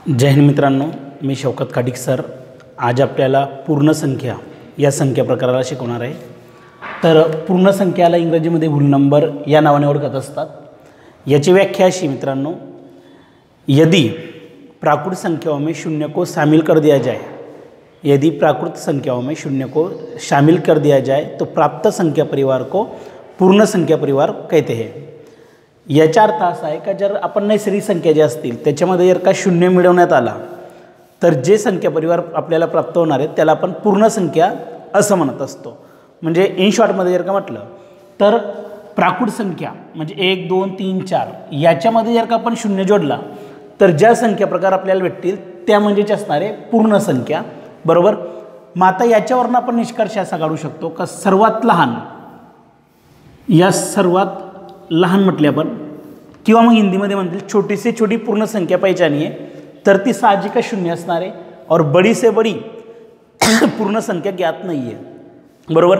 जय हिंद मित्रांनो, मी शौकत काडिक सर आज आपल्याला पूर्ण संख्या या संख्या प्रकाराला शिकवणार आहे। तर पूर्ण संख्याला इंग्रजीमध्ये होल नंबर या नावाने ओळखत असतात। याची व्याख्या अशी मित्रांनो, यदि प्राकृत संख्याओं में शून्य को शामिल कर दिया जाए, यदि प्राकृत संख्याओं में शून्य को शामिल कर दिया जाए तो प्राप्त संख्या परिवार को पूर्ण संख्या परिवार कहते हैं। याचा अर्थ असा आहे का जर आपण नैसर्गिक संख्या ज्या असतील त्याच्यामध्ये जर का शून्य मिळवण्यात आला तर जे संख्या परिवार आपल्याला प्राप्त होणार आहे त्याला आपण पूर्ण संख्या असं म्हणत असतो। म्हणजे इन शॉर्टमध्ये जर का म्हटलं तर प्राकृत संख्या म्हणजे 1 2 3 4 याच्यामध्ये जर का आपण शून्य जोडला तर ज्या संख्या प्रकार आपल्याला भेटतील त्या म्हणजेच असणारे पूर्ण संख्या, बरोबर। मग आता याच्यावरून आपण निष्कर्ष असा काढू शकतो का सर्वात लहान, या सर्वात लहान म्हटले आपण किंवा मग हिंदीमध्ये म्हणतील छोटी से छोटी पूर्ण संख्या पहचानी है तर ती साहजिकच शून्य असणार आहे और बड़ी से बड़ी पूर्ण संख्या ज्ञात नहीं है, बरोबर।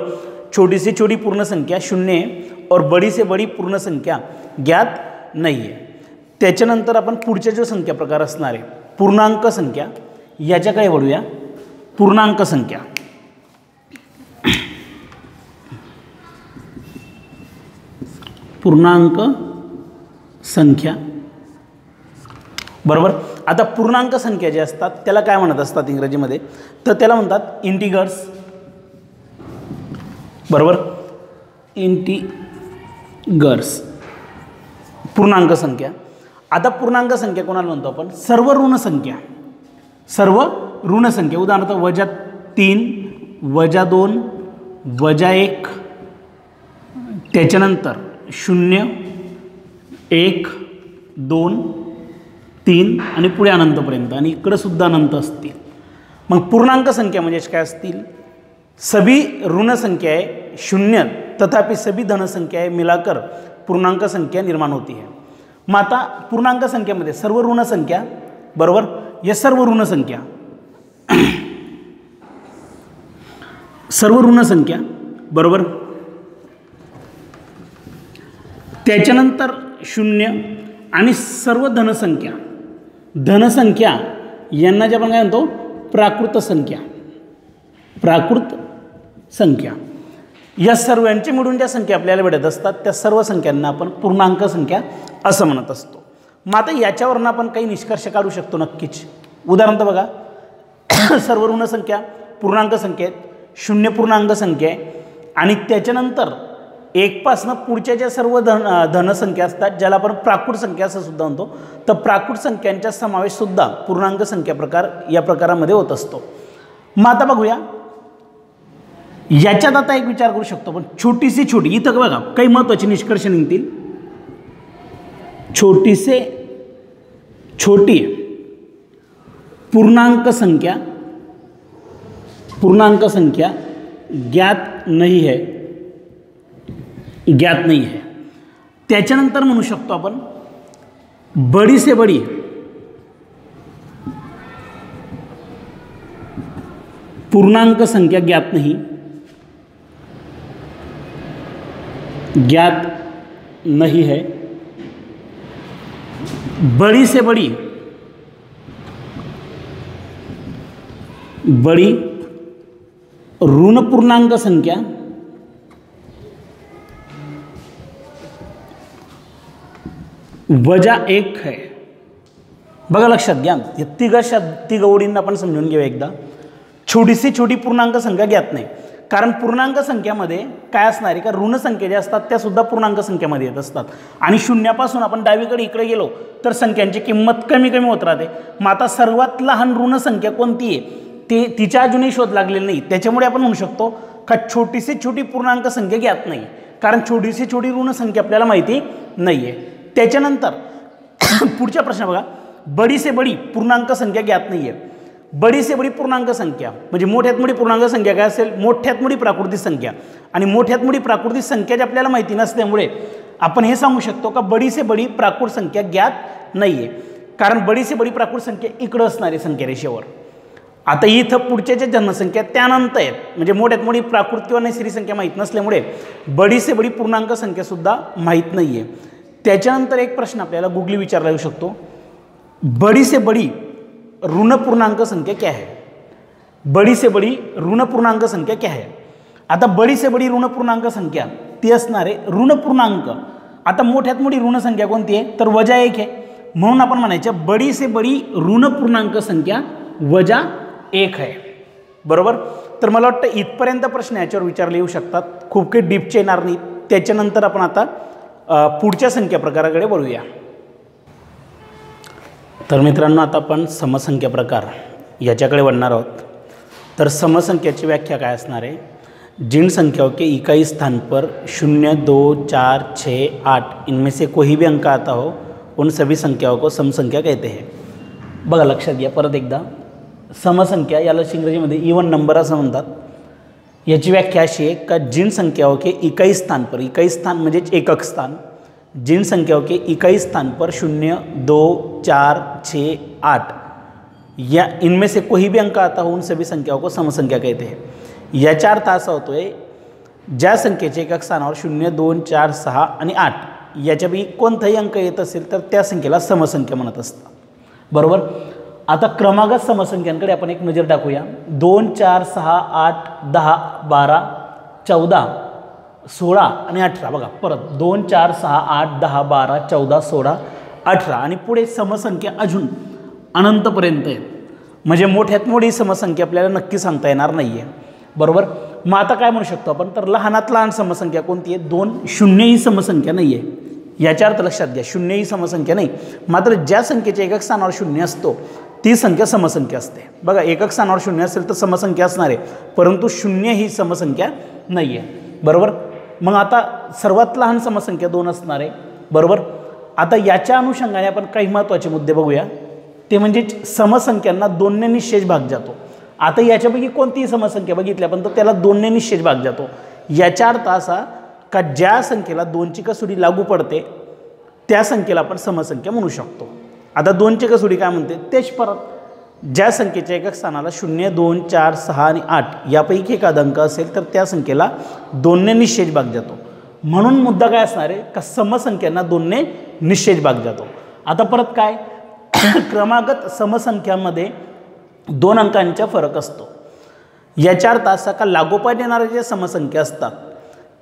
छोटी से छोटी पूर्ण संख्या शून्य है और बड़ी से बड़ी पूर्ण संख्या ज्ञात नहीं है। त्याच्यानंतर आपण पुढचे जो संख्या प्रकार असणार आहे पूर्णांक संख्या, याच्याकडे वळूया। पूर्णांक संख्या, पूर्णांक संख्या, बरोबर। आता पूर्णांक संख्या जे असतात त्याला काय म्हणत असतात इंग्रजीमध्ये, तर त्याला म्हणतात इंटिगर्स, बरोबर। इंटिगर्स पूर्णांक संख्या। आता पूर्णांक संख्या कोणाला म्हणतो आपण, सर्व ऋण संख्या, सर्व ऋण संख्या। उदाहरणार्थ -3 -2 -1 त्याच्यानंतर 0 1 2 3 आणि पुढे अनंतपर्यंत, आणि इकडे सुद्धा अनंत असतील। मग पूर्णांक संख्या म्हणजे काय असतील, सभी ऋण संख्याएं शून्य तथापि सभी धन संख्याएं मिलाकर पूर्णांक संख्या निर्माण होती है। मग आता पूर्णांक संख्येमध्ये सर्व ऋण संख्या, बरोबर, या सर्व ऋण संख्या, सर्व ऋण संख्या, बरोबर। त्याच्यानंतर 0 आणि सर्व धनसंख्या, धनसंख्या यांना जे आपण काय म्हणतो प्राकृत संख्या, प्राकृत संख्या। या सर्वांचे मिळून ज्या संख्या आपल्याला भेटत असतात त्या सर्व संख्यांना आपण पूर्णांक संख्या असं म्हणत असतो। मग आता याच्यावरून आपण काही निष्कर्ष काढू शकतो नक्कीच। उदाहरणार्थ बघा, सर्व ऋण संख्या पूर्णांक संख्या आहेत, 0 पूर्णांक संख्या आहे, आणि त्याच्यानंतर 1 पासून पुढच्या ज्या सर्व धनसंख्या असतात ज्याला आपण प्राकृत संख्या असं सुद्धा म्हणतो, तर प्राकृत संख्यांचा समावेश सुद्धा पूर्णांक संख्या प्रकार या प्रकारामध्ये होत असतो। मग आता बघूया, याच्यात आता एक विचार करू शकतो आपण, छोटी से छोटी, इथं बघा काही महत्त्वाचे निष्कर्ष निघतील। छोटी से छोटी पूर्णांक संख्या, पूर्णांक संख्या ज्ञात नहीं है, ज्ञात नहीं है। त्याच्यानंतर म्हणू शकतो आपण बड़ी से बड़ी पूर्णांक संख्या ज्ञात नहीं, ज्ञात नहीं है। बड़ी से बड़ी, बड़ी ऋण पूर्णांक संख्या -1 है। बघा लक्षात घ्या, तिघ ओळींना आपण समजून घेऊया एकदा। छोटी से छोटी पूर्णांक संख्या ज्ञात नाही, कारण पूर्णांक संख्यामध्ये काय असणार आहे का ऋण संख्या ज्या असतात त्या सुद्धा पूर्णांक संख्यामध्ये येत असतात, आणि शून्यापासून आपण डावीकडे इकडे गेलो तर संख्यांची किंमत कमी कमी होत राहते। मग आता सर्वात लहान ऋण संख्या कोणती आहे ते तिच्या अजूनही शोध लागलेला नाही, त्याच्यामुळे आपण म्हणू शकतो का छोटी से छोटी पूर्णांक संख्या ज्ञात नाही, कारण छोटी से छोटी ऋण संख्या आपल्याला माहिती नाही आहे। त्याच्यानंतर पुढचा प्रश्न बघा, बड़ी से बड़ी पूर्णांक संख्या ज्ञात नाही आहे। बड़ी से बड़ी पूर्णांक संख्या म्हणजे मोठ्यात मोठी पूर्णांक संख्या काय असेल, मोठ्यात मोठी प्राकृतिक संख्या, आणि मोठ्यात मोठी प्राकृतिक संख्या जी आपल्याला माहिती नसल्यामुळे आपण हे सांगू शकतो का बड़ी से बड़ी प्राकृत संख्या ज्ञात नाही आहे, कारण बड़ी से बड़ी प्राकृत संख्या इकडे असणारी संख्या रेषेवर। आता इथं पुढच्या ज्या जनसंख्या त्यानंतर आहेत, म्हणजे मोठ्यात मोठी प्राकृत किंवा नैसर्गिक संख्या माहीत नसल्यामुळे बड़ी से बड़ी पूर्णांक संख्या सुद्धा माहीत नाही आहे। त्याच्यानंतर एक प्रश्न आपल्याला गुगली विचारला येऊ शकतो, बड़ी से बड़ी ऋण पूर्णांक संख्या क्या है, बड़ी से बड़ी ऋण पूर्णांक संख्या क्या है। आता बड़ी से बड़ी ऋण पूर्णांक संख्या ती असणार आहे ऋण पूर्णांक। आता मोठ्यात मोठी ऋण संख्या कोणती आहे तर -1 आहे, म्हणून आपण म्हणायचं बड़ी से बड़ी ऋण पूर्णांक संख्या -1 आहे, बरोबर। तर मला वाटतं इथपर्यंत प्रश्न याच्यावर विचारले येऊ शकतात, खूप काही डीपचे येणार नाही। त्याच्यानंतर आपण आता पुढच्या संख्या प्रकाराकडे वळूया। तर मित्रांनो आता आपण समसंख्या प्रकार याच्याकडे वळणार आहोत। तर समसंख्याची व्याख्या काय असणार आहे, जिन संख्याओं के इकाई स्थान पर 0, 2, 4, 6, 8 इनमें से कोई भी अंक आता हो उन सभी संख्याओं को समसंख्या कहते हैं। बघा लक्षात घ्या परत एकदा, समसंख्या याला इंग्रजीमध्ये इवन नंबर असं म्हणतात। याची व्याख्या अशी आहे का जिन संख्याओं के इकाई स्थान पर, इकाई स्थान म्हणजे एकक स्थान, जिन संख्याओं के इकाई स्थान पर 0, 2, 4, 6, 8 या इनमें से कोई भी अंक आता हो उन सभी संख्याओं को समसंख्या कहते हैं। याचा अर्थ असा होतोय ज्या संख्येचे एकक स्थानावर 0, 2, 4, 6 आणि 8 याच्यापैकी कोणताही अंक येत असेल तर त्या संख्येला समसंख्या म्हणत असतात, बरोबर। आता क्रमागत समसंख्यांकडे आपण एक नजर टाकूया। 2, 4, 6, 8, 10, 12, 14, 16 आणि 18। बघा परत 2, 4, 6, 8, 10, 12, 14, 16, 18 आणि पुढे समसंख्या अजून अनंतपर्यंत आहे, म्हणजे मोठ्यात मोठी समसंख्या आपल्याला नक्की सांगता येणार नाही आहे, बरोबर। मग आता काय म्हणू शकतो आपण तर लहानात लहान समसंख्या कोणती आहे, 2, 0 ही समसंख्या नाही आहे। याचा अर्थ लक्षात घ्या 0 ही समसंख्या नाही, मात्र ज्या संख्येच्या एकक स्थानावर 0 असतो ती संख्या समसंख्या असते। बघा एकक स्थानावर 0 असेल तर समसंख्या असणार आहे, परंतु 0 ही समसंख्या नाही आहे, बरोबर। मग आता सर्वात लहान समसंख्या 2 असणार आहे, बरोबर। आता याच्या अनुषंगाने आपण काही महत्त्वाचे मुद्दे बघूया, ते म्हणजे समसंख्यांना 2 ने निश्चेष भाग जातो। आता याच्यापैकी कोणतीही समसंख्या बघितली आपण तर त्याला 2 ने निश्चेष भाग जातो। याचा अर्थ असा का ज्या संख्येला 2ची कसोटी लागू पडते त्या संख्येला आपण समसंख्या म्हणू शकतो। आता 2ची कसोटी काय म्हणते तेच परत ज्या संख्येच्या एकक स्थानाला 0, 2, 4, 6 आणि 8 यापैकी एखादा अंक असेल तर त्या संख्येला 2 ने निश्चेष भाग जातो, म्हणून मुद्दा काय असणार आहे का समसंख्यांना 2 ने निश्चेष भाग जातो। आता परत काय क्रमागत समसंख्यांमध्ये 2 अंकांचा फरक असतो। याचा अर्थ असा का लागोपाठ येणाऱ्या ज्या समसंख्या असतात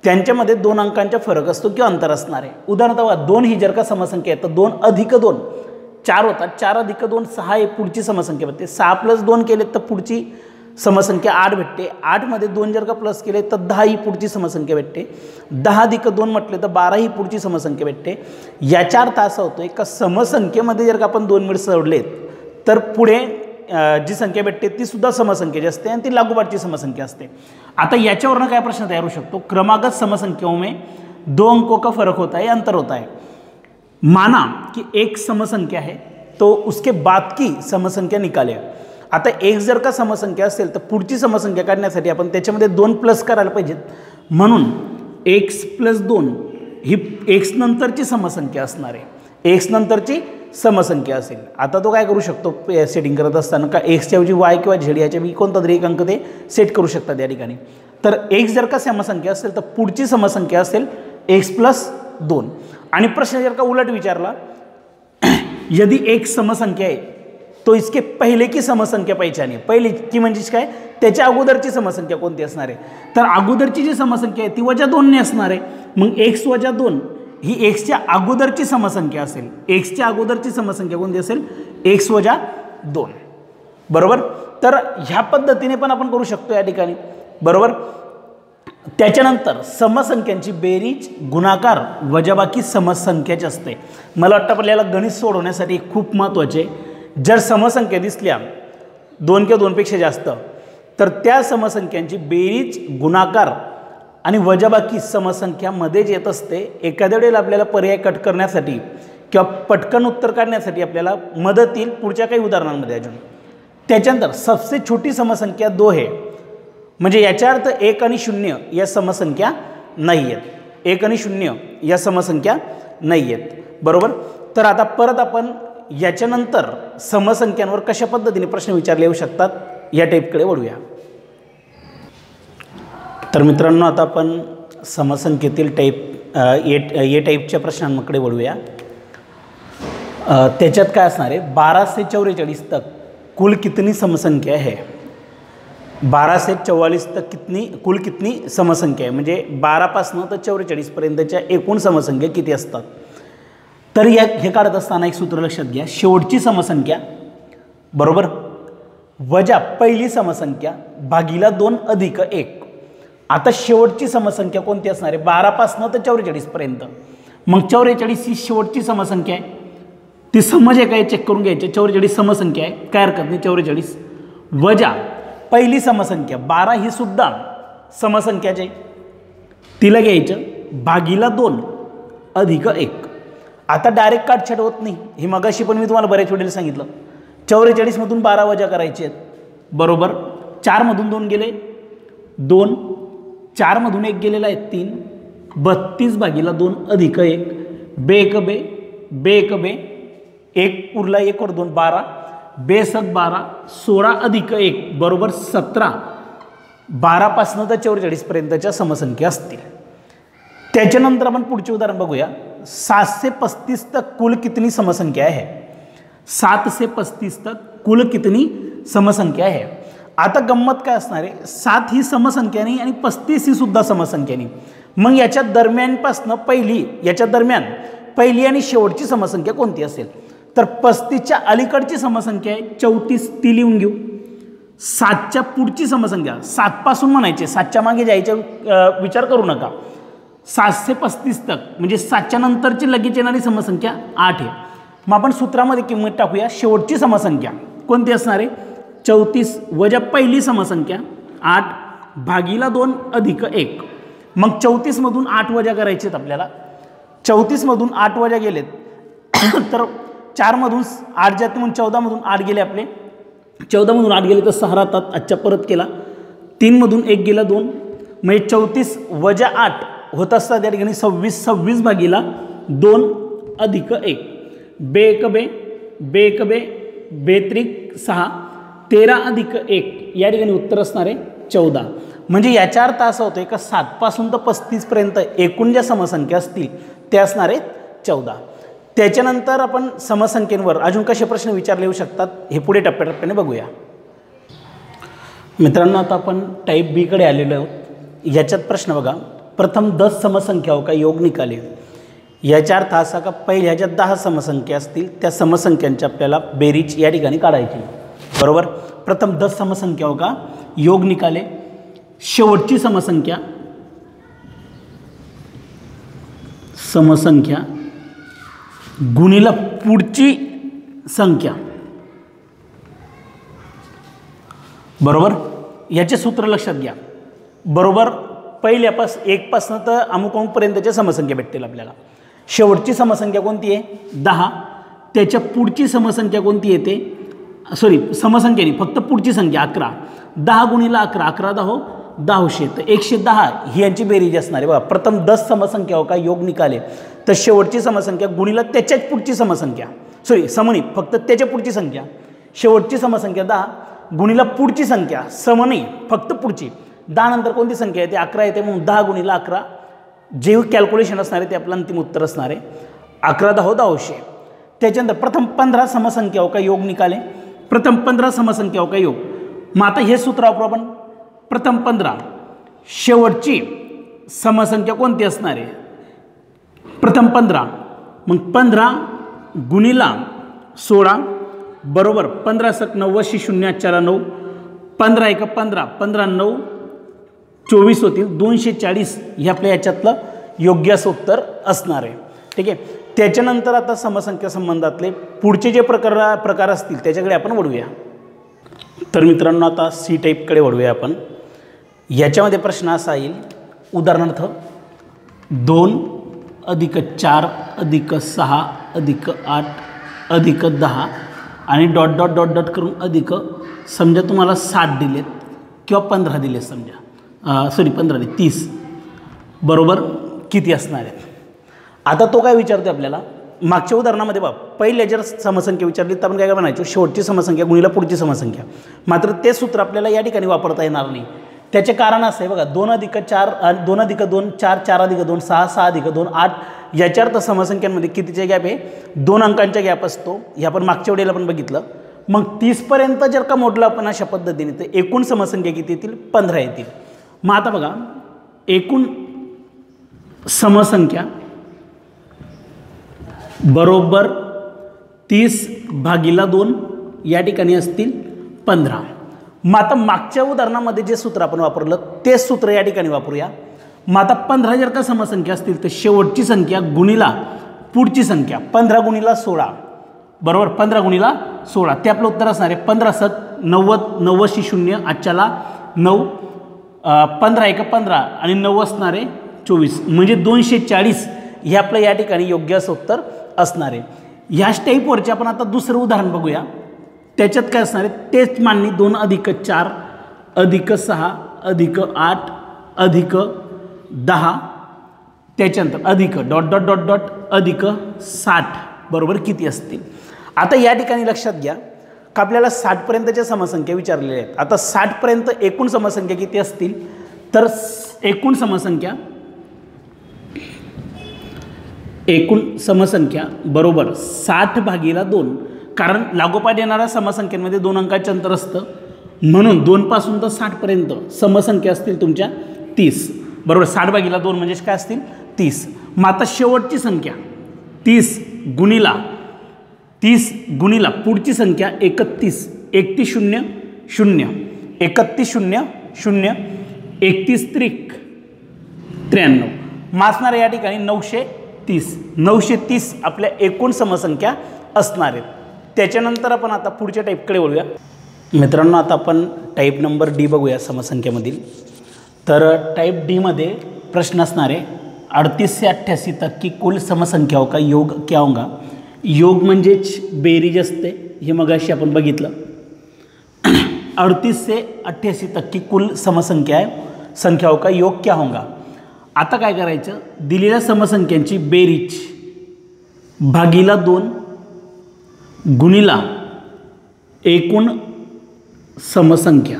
त्यांच्यामध्ये 2 अंकांचा फरक असतो किंवा अंतर असणार आहे। उदाहरणार्थ 2 ही जर का समसंख्या आहे तर 2 अधिक 2 4 होतात, 4 अधिक 2 6 आहे पुढची समसंख्या भेटते, 6 + 2 केले तर पुढची समसंख्या 8 भेटते, 8 मध्ये 2 जर का प्लस केले तर 10 ही पुढची समसंख्या भेटते, 10 अधिक 2 म्हटले तर 12 ही पुढची समसंख्या भेटते। याचा अर्थ असा होतोय का समसंख्येमध्ये जर का आपण 2 मिनिट सोडलेत तर पुढे जी संख्या भेटते ती सुद्धा समसंख्येची असते आणि ती लागोपाठची समसंख्या असते। आता याच्यावरनं काय प्रश्न तयार होऊ शकतो, क्रमागत समसंख्याओं में 2 अंकों का फर्क होता है, अंतर होता है। माना कि एक समसंख्या है तो उसके बाद की समसंख्या निकाले। आता एक जर का समसंख्या असेल तर पुढची समसंख्या काढण्यासाठी आपण त्याच्यामध्ये 2 प्लस करायला पाहिजेत, म्हणून x + 2 ही x नंतरची समसंख्या असणार आहे, x नंतरची समसंख्या असेल। आता तो काय करू शकतो सेटिंग करत असताना का x ऐवजी y किंवा z याच्यापैकी कोणता तरी एक अंक ते सेट करू शकतात या ठिकाणी। तर x जर का समसंख्या असेल तर पुढची समसंख्या असेल x + 2 आणि प्रश्न जर का उलट विचारला यदि एक समसंख्या है तो इसके पहले की समसंख्या पहचानिए। पहले की म्हणजे काय त्याच्या अगोदरची समसंख्या कोणती असणार आहे तर अगोदरची जी समसंख्या आहे ती -2 ने असणार आहे। मग x - 2 ही x च्या अगोदरची समसंख्या असेल, x च्या अगोदरची समसंख्या कोणती असेल x - 2, बरोबर। तर ह्या पद्धतीने पण आपण करू शकतो या ठिकाणी, बरोबर। त्याच्यानंतर समसंख्यांची बेरीज गुणाकार वजाबाकी समसंख्याची असते। मला वाटतं आपल्याला गणित सोडवण्यासाठी खूप महत्त्वाचे, जर समसंख्या दिसल्या 2 किंवा 2 पेक्षा जास्त तर त्या समसंख्यांची बेरीज गुणाकार आणि वजाबाकी समसंख्यामध्येच येत असते। एखाद्या वेळेला आपल्याला पर्याय कट करण्यासाठी किंवा पटकन उत्तर काढण्यासाठी आपल्याला मदत येईल पुढच्या काही उदाहरणांमध्ये अजून। त्याच्यानंतर सबसे छोटी समसंख्या 2 आहे, म्हणजे याचा अर्थ 1 आणि 0 या समसंख्या नाही आहेत, 1 आणि 0 या समसंख्या नाही आहेत, बरोबर। तर आता परत आपण याच्यानंतर समसंख्यांवर कशा पद्धतीने प्रश्न विचारले येऊ शकतात या टाईपकडे वळूया। तर मित्रांनो आता आपण समसंख्येतील टाईप ए टाईपच्या प्रश्नांकडे वळूया। त्याच्यात काय असणार आहे 12 से 44 तक कुल कितनी समसंख्या है, 12 से 44 तक कुल कितनी समसंख्या आहे, म्हणजे 12पासून तर 44 पर्यंतच्या एकूण समसंख्या किती असतात. तर हे काढत असताना एक सूत्र लक्षात घ्या, शेवटची समसंख्या बरोबर वजा पहिली समसंख्या भागिला 2 अधिक 1. आता शेवटची समसंख्या कोणती असणार आहे, 12पासून तर 44 पर्यंत. मग 44 ही शेवटची समसंख्या आहे, ती समज आहे काय चेक करून घ्यायची. 44 समसंख्या आहे, काय हरकत नाही. 44 वजा पहिली समसंख्या 12 ही सुद्धा समसंख्याच आहे, तिला घ्यायचं भागिला 2 अधिक 1. आता डायरेक्ट काटछाट होत नाही, हे मगाशी पण मी तुम्हाला बऱ्याच वेळेला सांगितलं. 44 मधून 12 वजा करायचे आहेत बरोबर. 4 मधून 2 गेले 2, 4 मधून 1 गेलेला आहे 3, 32 भागिला 2 अधिक 1. बे एक बे, बे एक बे, 1 उरला 1 और 2 12, बेसक 12, 16 अधिक 1 बरोबर 17. 12पासून तर 44 पर्यंतच्या समसंख्या असतील. त्याच्यानंतर आपण पुढचे उदाहरण बघूया. 7 से 35 तक कुल कितनी समसंख्या है. 7 से 35 तक कुल कितनी समसंख्या है. आता गंमत काय असणार आहे, 7 ही समसंख्या नाही आणि 35 ही सुद्धा समसंख्या नाही. मग याच्या दरम्यानपासून पहिली आणि शेवटची समसंख्या कोणती असेल, तर 35च्या अलीकडची समसंख्या आहे 34, ती लिहून घेऊ. 7च्या पुढची समसंख्या 7 पासून म्हणायचे, 7च्या मागे जायचा विचार करू नका. 7 से 35 तक म्हणजे 7च्या नंतरची लगेच येणारी समसंख्या 8 आहे. मग आपण सूत्रामध्ये किंमत टाकूया. शेवटची समसंख्या कोणती असणार आहे, 34 वजा पहिली समसंख्या 8 भागिला 2 अधिक 1. मग 34 मधून 8 वजा करायचे आहेत आपल्याला. 34 मधून 8 वजा गेलेत तर 4 मधून 8 जाते म्हणून 14 मधून 8 गेले आपले. 14 मधून 8 गेले तर 6 राहतात, आजच्या परत केला. 3 मधून 1 गेला 2, म्हणजे 34 वजा 8 होत असतात या ठिकाणी 26. 26 भागिला 2 अधिक 1. बे एक बे, बे एक बे, बेत्रिक 6, 13 अधिक 1 या ठिकाणी उत्तर असणार आहे 14. म्हणजे याचा अर्थ असा होतोय का 7 पासून तर 35 पर्यंत एकूण ज्या समसंख्या असतील त्या असणार आहेत 14. त्याच्यानंतर आपण समसंख्येवर अजून कसे प्रश्न विचारले येऊ शकतात हे पुढे टप्प्याटप्प्याने बघूया. मित्रांनो, आता आपण टाईप बी कडे आलेलो आहोत. याच्यात प्रश्न बघा, प्रथम 10 समसंख्याओं का योग निकाले. याचा अर्थ असा का पहिले ह्याच्यात 10 समसंख्या असतील, त्या समसंख्यांची आपल्याला बेरीज या ठिकाणी काढायची बरोबर. प्रथम 10 समसंख्याओं का योग निकाले. शेवटची समसंख्या गुणिला पुढची संख्या बरोबर. याचे सूत्र लक्षात घ्या बरोबर. पहिल्यापासून 1 पासून तर अमुक पर्यंतच्या समसंख्या भेटतील आपल्याला. शेवटची समसंख्या कोणती आहे 10, त्याच्या पुढची समसंख्या कोणती येते, समसंख्या नाही फक्त पुढची संख्या 11. 10 गुणिला 11, 11 10 1000, तर 110 ही यांची बेरीज असणार आहे बघा. प्रथम 10 समसंख्याओं का योग निकाले, तर शेवटची समसंख्या गुणिला त्याच्याच पुढची समसंख्या, समनी फक्त त्याच्या पुढची संख्या. शेवटची समसंख्या 10 गुणिला पुढची संख्या, समनी फक्त पुढची. 10 नंतर कोणती संख्या येते 11 येते, म्हणून 10 गुणिला 11 जे कॅल्क्युलेशन असणार आहे ते आपलं अंतिम उत्तर असणार आहे 11 10 1000. त्याच्यानंतर प्रथम 15 समसंख्याओं का योग निकाले. प्रथम 15 समसंख्याओं का योग. मग आता हे सूत्र वापरू आपण. प्रथम 15 शेवटची समसंख्या कोणती असणार आहे, प्रथम 15 मग 15 गुणिला 16 बरोबर 15 सक 90 0 4 9, 15 1 15, 15 9 24 होतील, 240 हे आपल्या याच्यातलं योग्य असं उत्तर असणार आहे. ठीक आहे. त्याच्यानंतर आता समसंख्या संबंधातले पुढचे जे प्रकार असतील त्याच्याकडे आपण वळूया. तर मित्रांनो, आता सी टाईपकडे वळूया आपण. याच्यामध्ये प्रश्न असा येईल, उदाहरणार्थ 2 अधिक 4 अधिक 6 अधिक 8 अधिक 10 आणि डॉट डॉट डॉट डॉट करून अधिक, समजा तुम्हाला 60 दिलेत किंवा 15 दिलेत, समजा 15 नाही 30 बरोबर किती असणार आहेत. आता तो काय विचारतो आपल्याला, मागच्या उदाहरणामध्ये बघा पहिले जर समसंख्या विचारली तर आपण काय म्हणायचो, शेवटची समसंख्या गुणिला पुढची समसंख्या. मात्र ते सूत्र आपल्याला या ठिकाणी वापरता येणार नाही. त्याचे कारण असं आहे बघा, 2 अधिक 4 2 अधिक 2 4 4 अधिक 2 6 6 अधिक 2 8. याच्या अर्थ समसंख्यांमध्ये कितीचे गॅप आहे, 2 अंकांचा गॅप असतो. हे आपण मागच्या वेळेला पण बघितलं. मग 30पर्यंत जर का मोडलं आपण अशा पद्धतीने तर एकूण समसंख्या किती येतील? 15 येतील. मग आता बघा एकूण समसंख्या बरोबर 30/2 या ठिकाणी असतील 15. मग आता मागच्या उदाहरणामध्ये जे सूत्र आपण वापरलं तेच सूत्र या ठिकाणी वापरूया. मग आता 15 जर का समसंख्या असतील तर शेवटची संख्या गुणिला पुढची संख्या 15 गुणिला 16 बरोबर 15 गुणिला 16 ते आपलं उत्तर असणार आहे 15 7 90 90 0 आजच्याला 9 15 1 15 आणि 9 असणार आहे 24 म्हणजे 240 हे आपलं या ठिकाणी योग्य असं उत्तर असणार आहे. ह्याच टाईपवरचे आपण आता दुसरं उदाहरण बघूया. त्याच्यात काय असणार आहे तेच मांडणी 2 + 4 + 6 + 8 + 10 त्याच्यानंतर अधिक डॉट डॉट डॉट डॉट अधिक 60 बरोबर किती असतील. आता या ठिकाणी लक्षात घ्या का आपल्याला 60पर्यंतच्या समसंख्या विचारलेल्या आहेत. आता 60पर्यंत एकूण समसंख्या किती असतील तर एकूण समसंख्या बरोबर 60/2 कारण लागोपाठ येणाऱ्या समसंख्येमध्ये 2 अंकाचे अंतर असतं म्हणून 2 पासून तर 60पर्यंत समसंख्या असतील तुमच्या 30 बरोबर 60/2 म्हणजे काय असतील 30. मग आता शेवटची संख्या 30 गुणिला पुढची संख्या 31 31 0 0 31 0 0 31 त्रिक 93 मासणार या ठिकाणी 930 आपल्या एकूण समसंख्या असणार आहेत. त्याच्यानंतर आपण आता पुढच्या टाईपकडे वळूया. मित्रांनो आता आपण टाईप नंबर डी बघूया समसंख्येमधील. तर टाईप डीमध्ये प्रश्न असणार आहे 38 से 88 तक की कुल समसंख्याओं का योग क्या होगा. योग म्हणजेच बेरीज असते हे मगाशी आपण बघितलं. 38 से 88 तक की कुल संख्याओं का योग क्या होगा. आता काय करायचं दिलेल्या समसंख्यांची बेरीज भागीला 2 गुणिला एकूण समसंख्या.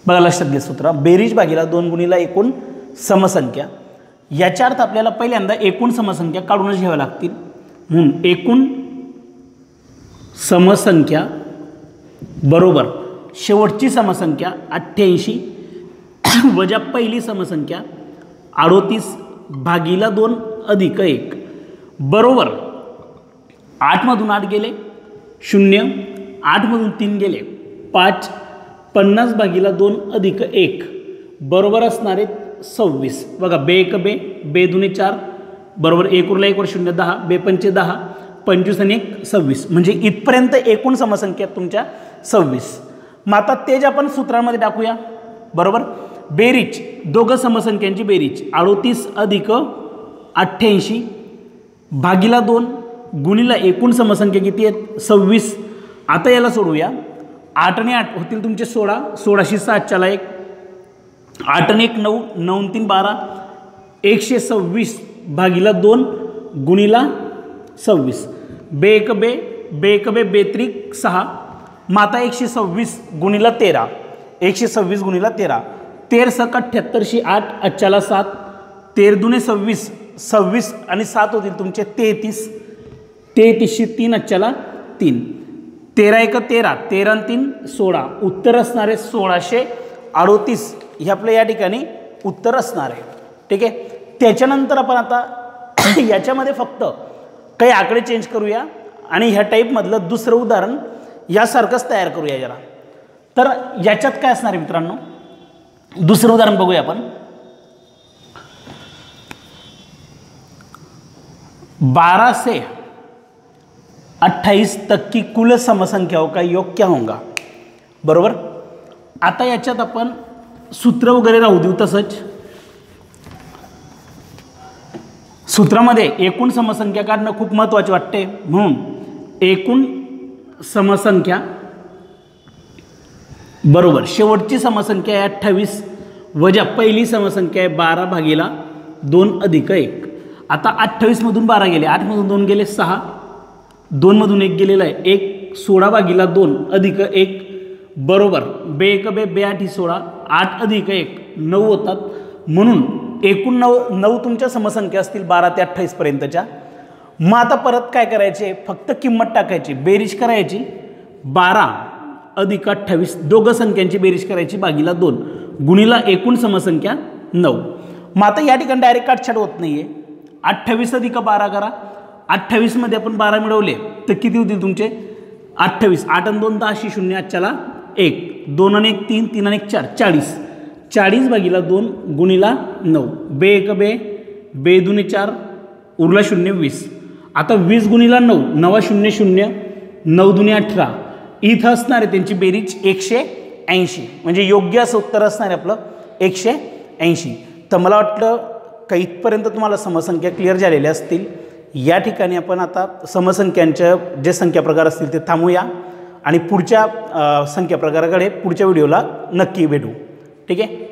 बघा लक्षात घ्या सूत्र बेरीज भागीला 2 गुणिला एकूण समसंख्या. याच्या अर्थ आपल्याला पहिल्यांदा एकूण समसंख्या काढूनच घ्याव्या लागतील म्हणून एकूण समसंख्या बरोबर शेवटची समसंख्या 88 वजा पहिली समसंख्या 38/2 अधिक 1 बरोबर 8 मधून 8 गेले 0 8 मधून 3 गेले 5 50/2 अधिक 1 बरोबर असणार आहेत 26. बघा बे 1 बे बे 2 4 बरोबर 1 उरला 1 वर 0 10 बे 5 10 25 आणि 1 26 म्हणजे इथपर्यंत एकूण समसंख्या तुमच्या 26. मग आता तेच आपण सूत्रामध्ये टाकूया बरोबर. बेरीज दोघं समसंख्यांची बेरीज 38 अधिक 88 भागीला 2 गुणिला एकूण समसंख्या किती आहेत 26. आता याला सोडूया 8 आणि 8 होतील तुमचे 16 16शी 7 चला 1 8 आणि 1 9 9 आणि 3 12 126/2 गुणिला 26 बे 1 बे बे 1 बे बे 3 6 माता 126 गुणिला 13 126 गुणिला 13 13 × 78शी 8 अच्छाला 7 13 दुने 26 26 आणि 7 होतील तुमचे 33 33शी 3 अच्छाला 3 13 1 13 13 आणि 3 16 उत्तर असणारे 1638 हे आपलं या ठिकाणी उत्तर असणार आहे. ठीक आहे. त्याच्यानंतर आपण आता याच्यामध्ये फक्त काही आकडे चेंज करूया आणि ह्या टाईपमधलं दुसरं उदाहरण यासारखंच तयार करूया जरा. तर याच्यात काय असणार आहे मित्रांनो दुसरं उदाहरण बघूया आपण. 12 से 28 तक की कुल समसंख्याओं का योग क्या होगा बरोबर. आता याच्यात आपण सूत्र वगैरे राहू देऊ तसंच. सूत्रामध्ये एकूण समसंख्या काढणं खूप महत्त्वाचे वाटते म्हणून एकूण समसंख्या बरोबर शेवटची समसंख्या आहे 28 वजा पहिली समसंख्या आहे 12/2 अधिक 1. आता 28 मधून 12 गेले 8 मधून 2 गेले 6 2 मधून 1 गेलेला आहे 1 16/2 अधिक 1 बरोबर बे 1 बे बे 8 16 8 अधिक 1 9 होतात म्हणून एकूण 9 तुमच्या समसंख्या असतील 12 ते 28 पर्यंतच्या. मग आता परत काय करायचे फक्त किंमत टाकायची बेरीज करायची 12 अधिक 28 दोघं संख्यांची बेरीज करायची भागीला 2 गुणीला एकूण समसंख्या 9. मग आता या ठिकाणी डायरेक्ट काटछाट होत नाही आहे. 28 अधिक 12 करा. 28 मध्ये आपण 12 मिळवले तर किती होतील तुमचे 28. 8 आणि 2 10 0 आजच्याला 1 2 आणि 1 3 3 आणि 1 4 40. 40 भागीला 2 गुणीला 9. बे 1 बे बे 2 4 उरला 0 20. आता 20 गुणीला 9 9 0 0 9 2 18. इथं असणार आहे त्यांची बेरीज 180 म्हणजे योग्य असं उत्तर असणार आहे आपलं 180. तर मला वाटलं काही इथपर्यंत तुम्हाला समसंख्या क्लिअर झालेल्या असतील. या ठिकाणी आपण आता समसंख्यांच्या जे संख्या प्रकार असतील ते थांबूया आणि पुढच्या संख्या प्रकाराकडे पुढच्या व्हिडिओला नक्की भेटू. ठीक आहे.